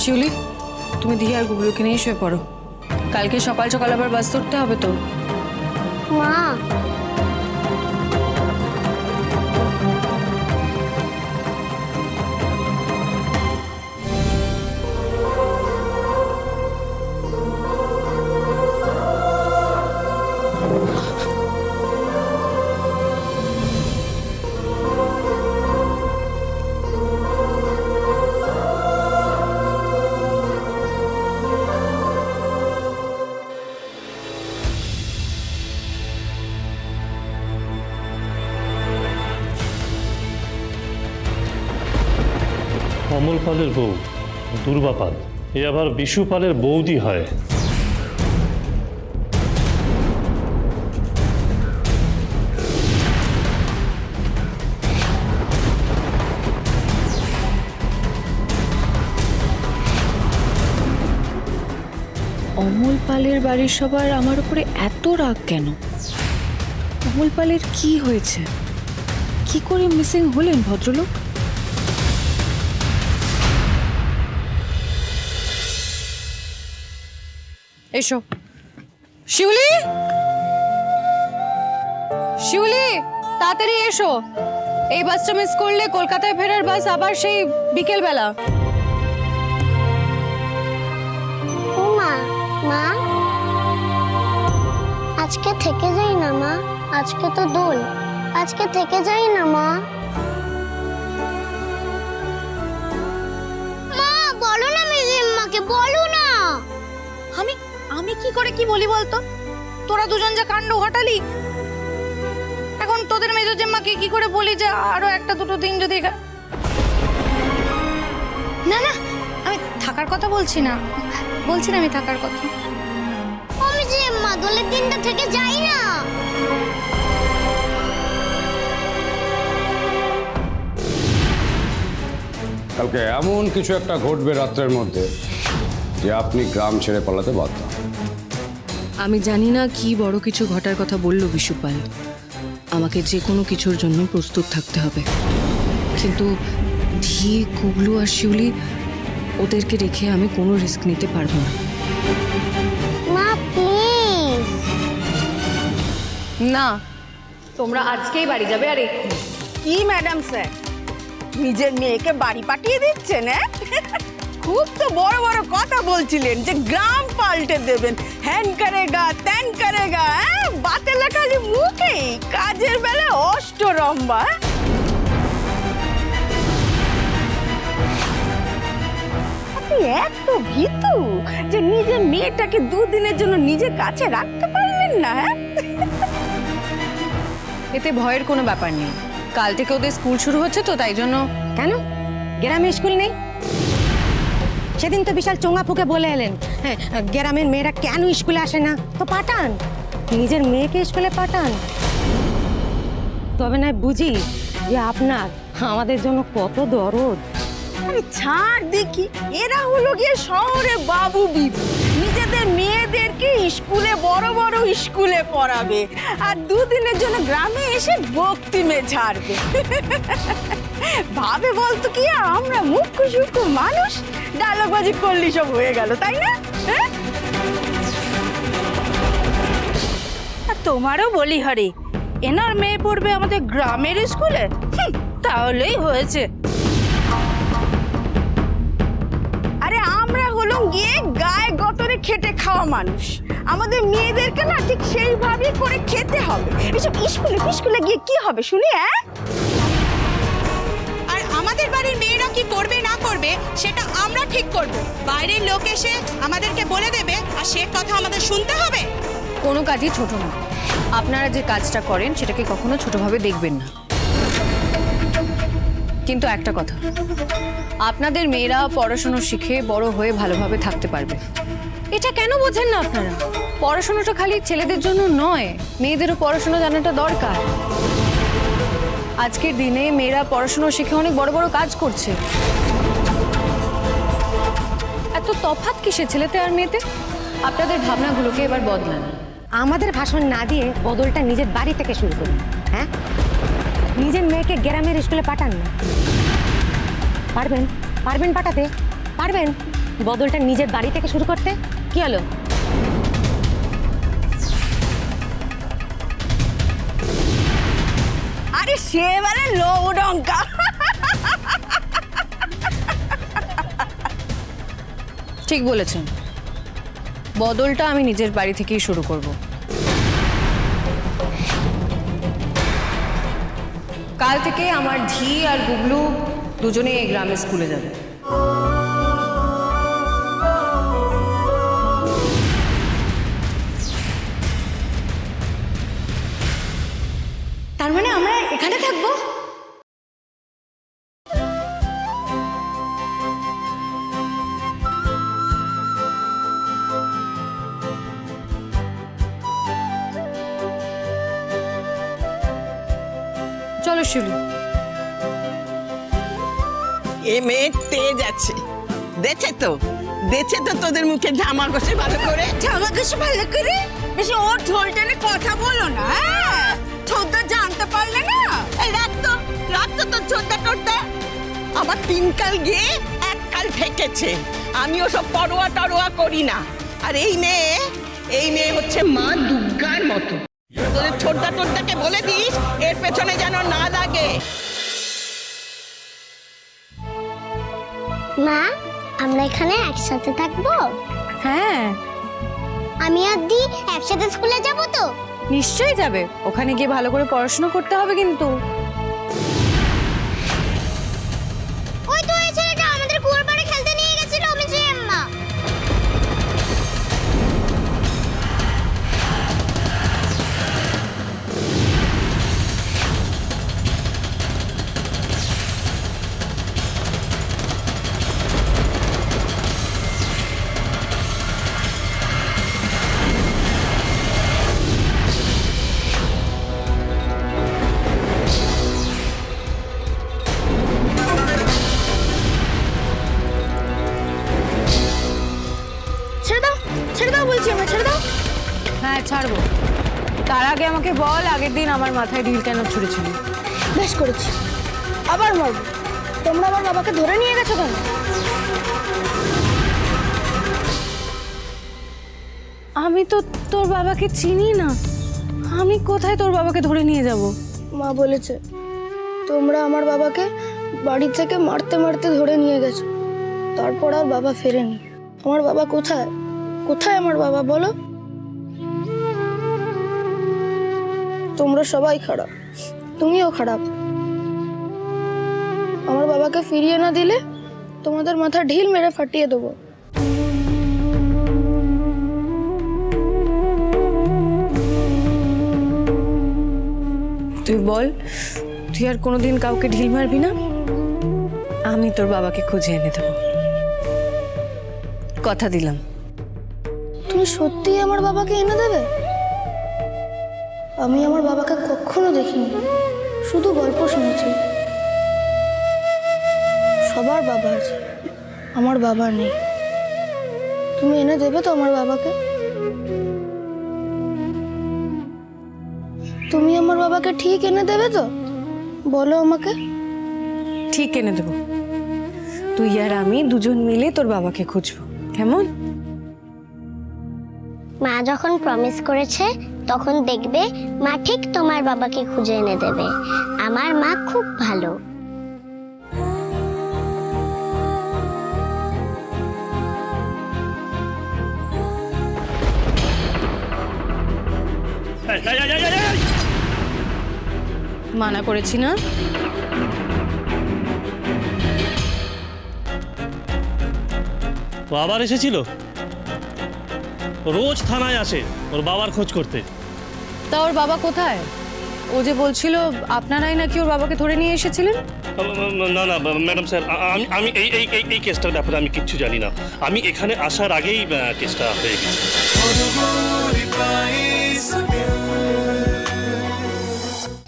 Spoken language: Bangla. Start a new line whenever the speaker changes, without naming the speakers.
শিউলি, তুমি দিয়ে আর গুবলুকে নিয়ে শুয়ে পড়ো। কালকে সকাল সকাল আবার বাস ধরতে হবে তো।
মা,
অমল পালের বউ দুর্বা পাল, এ আবার বিশু পালের বৌদি হয়।
অমল পালের বাড়ির সবার আমার উপরে এত রাগ কেন? অমল পালের কি হয়েছে? কি করে মিসিং হলেন ভদ্রলোক? এসো শিউলি, শিউলি তাড়াতাড়ি এসো। এই বাসটা মিস করলে কলকাতায় ফেরার বাস আবার সেই বিকেল বেলা।
ও মা, মা আজকে থেকে যাই না মা, আজকে তো দোল, আজকে থেকে যাই না মা। মা বলো না মিজিম্মাকে, বলো না।
আমি আমি কি করে কি বলি বলতো? তোরা দুজন যা কাণ্ড ঘটালি, এখন তোদের মেজর জেম্মাকে কি করে বলি যে আরো একটা দুটো দিন যদি না না, আমি থাকার কথা বলছি না, আমি থাকার কথা।
ও মিজিম্মা, দোলের দিনটা থেকে যাই না।
কালকে এমন কিছু একটা ঘটবে রাত্রের মধ্যে যে আপনি গ্রাম ছেড়ে পালাতে বাধ্য।
আমি জানি না কি বড় কিছু ঘটার কথা বলল বিশুপাল। আমাকে যে কোনো কিছুর জন্য প্রস্তুত থাকতে হবে, কিন্তু ধি, গুবলু আর শিউলি, ওদেরকে রেখে আমি কোনো রিস্ক নিতে পারবো না।
মা প্লিজ।
না, তোমরা আজকেই বাড়ি যাবে। আর
কি ম্যাডাম স্যার, নিজের মেয়েকে বাড়ি পাঠিয়ে দিচ্ছেন? খুব তো বড় বড় কথা বলছিলেন যে গ্রাম পাল্টে দেবেন, হ্যান করেগা ত্যান করেগা, বাতে লাগালি মুখেই, কাজের বেলা অষ্টরম্বা। আপনি এত ভীতু যে নিজের মেয়েটাকে দুদিনের জন্য নিজের কাছে রাখতে পারলেন না?
এতে ভয়ের কোনো ব্যাপার নেই। কাল থেকে ওদের স্কুল শুরু হচ্ছে তো, তাই জন্য।
কেন গ্রামে স্কুল নেই? সেদিন তো বিশাল চোঙা ফুকে বলে এলেন, হ্যাঁ গ্রামের মেয়েরা কেন স্কুলে আসে না, তো পাঠান, নিজের মেয়েকে স্কুলে পাঠান। তবে না বুঝি যে আপনার আমাদের জন্য কত দরদ।
আরে ছাড় দেখি, এরা হলো গিয়ে শহরে বাবু বিবি, নিজেদের মেয়েদেরকে স্কুলে বড় বড় স্কুলে পড়াবে আর দুদিনের জন্য গ্রামে এসে বক্তিমে ছাড়বে। ভাবে বলতো কি আমরা মুখ্য সূক্ষ্ম মানুষ, ডায়লগবাজি করলি সব হয়ে গেল, তাই না? আর তোমারও বলি হরে, এনার মেয়ে পড়বে আমাদের গ্রামের স্কুলে, তাহলেই হয়েছে। আরে আমরা হলো গিয়ে গায়ে গতরে খেটে খাওয়া মানুষ, আমাদের মেয়েদেরকে না ঠিক সেইভাবে করে খেতে হবে। এসব স্কুলে গিয়ে কি হবে শুনি?
আর আমাদের বাড়ির মেয়েরা কি করবে না করবে সেটা আমরা ঠিক করব। বাইরের লোক এসে আমাদেরকে বলে দেবে আর সে কথা আমাদের শুনতে হবে?
কোনো কাজই ছোট না। আপনারা যে কাজটা করেন সেটাকে কখনো ছোটভাবে দেখবেন না। কিন্তু একটা কথা, আপনাদের মেয়েরা পড়াশোনা শিখে বড় হয়ে ভালোভাবে থাকতে পারবে। এটা কেন বোঝেন না আপনারা? পড়াশোনাটা খালি ছেলেদের জন্য নয়, মেয়েদেরও পড়াশোনা জানাটা দরকার। আজকের দিনে মেয়েরা পড়াশোনা শিখে অনেক বড় বড় কাজ করছে। এত তফাৎ কিসে ছেলেতে আর মেয়েতে? আপনাদের ভাবনাগুলোকে এবার বদলান।
আমাদের ভাষণ না দিয়ে বদলটা নিজের বাড়ি থেকে শুরু করুন। হ্যাঁ, নিজের মেয়েকে গ্রামের স্কুলে পাঠান না। পারবেন পাঠাতে পারবেন? বদলটা নিজের বাড়ি থেকে শুরু করতে। কি হলো?
আরে সে এবারে লৌডঙ্কা।
ঠিক বলেছেন, বদলটা আমি নিজের বাড়ি থেকেই শুরু করব। কাল থেকে আমার ধি আর গুগলু দুজনে এই গ্রামে স্কুলে যাবে।
তার মানে আমরা এখানে থাকবো?
চলো শিউলি।
এ মেয়ে তেজ আছে, দেখে তো তোদের মুখে জামা কষে ভালো করে, বেশি ওর ঢোল টেনে কথা বলো না। ছোদ্দ জানতে পারলে না। এই রাখতো তোর ছোদ্দা টোদ্দা। আমার 3 কাল গিয়ে 1 কাল ঠেকেছে। আমি ওসব পরোয়া করি না। আর এই মেয়ে হচ্ছে মা দুর্গার মতো। তোদের ছোদ্দাকে বলে দিস এর পেছনে যেন না লাগে।
মা, আমরা এখানে একসাথে থাকবো?
হ্যাঁ,
আমি আর দি একসাথে স্কুলে যাব তো?
নিশ্চয়ই যাবে। ওখানে গিয়ে ভালো করে পড়াশোনা করতে হবে কিন্তু।
ওই তো এই ছেলেটা আমাদের কুয়োর পাড়ে খেলতে নিয়ে গেছিল অমিত্রী আম্মা। ছেড়ে দাও বলছি, আমরা ছেড়ে দাও।
হ্যাঁ ছাড়বো, তার আগে আমাকে বল আগের দিন আমার মাথায় ঢিল কেন ছুঁড়েছিলি?
বেশ করেছি, আবার মারবো। তোমরা আমার বাবাকে ধরে নিয়ে গেছো কেন?
আমি তো তোর বাবাকে চিনি না, আমি কোথায় তোর বাবাকে ধরে নিয়ে যাব?
মা বলেছে তোমরা আমার বাবাকে বাড়ি থেকে মারতে মারতে ধরে নিয়ে গেছো, তারপর আর বাবা ফেরেনি। আমার বাবা কোথায়? কোথায় আমার বাবা বলো? তোমরা সবাই খারাপ, তুমিও খারাপ। আমার বাবাকে ফিরিয়ে না দিলে তোমাদের মাথা ঢিল মেরে ফাটিয়ে দেবো।
তুই বল, তুই আর কোনোদিন কাউকে ঢিল মারবি না? আমি তোর বাবাকে খুঁজে এনে দেবো, কথা দিলাম।
তুমি সত্যিই আমার বাবাকে এনে দেবে? আমি আমার বাবাকে কখনো দেখিনি, শুধু গল্প শুনেছি। সবার বাবা আছে, আমার বাবা নেই। তুমি এনে দেবে তো আমার বাবাকে? তুমি আমার বাবাকে ঠিক এনে দেবে তো? বলো আমাকে।
ঠিক এনে দেবো, তুই আর আমি দুজন মিলে তোর বাবাকে খুঁজবো, কেমন?
মা যখন প্রমিস করেছে তখন দেখবে মা ঠিক তোমার বাবাকে খুঁজে এনে দেবে। আমার মা খুব ভালো।
মানা করেছি না?
ও আবার এসেছিল? রোজ থানায় আসে ওর বাবার খোঁজ করতে।
তা ওর বাবা কোথায়? ও যে বলছিল আপনারাই নাকি ওর বাবাকে ধরে নিয়ে এসেছিলেন।
না না ম্যাডাম স্যার, আমি এই কেসটার ব্যাপারে আমি কিচ্ছু জানি না। আমি এখানে আসার আগেই কেসটা হয়ে গেছে।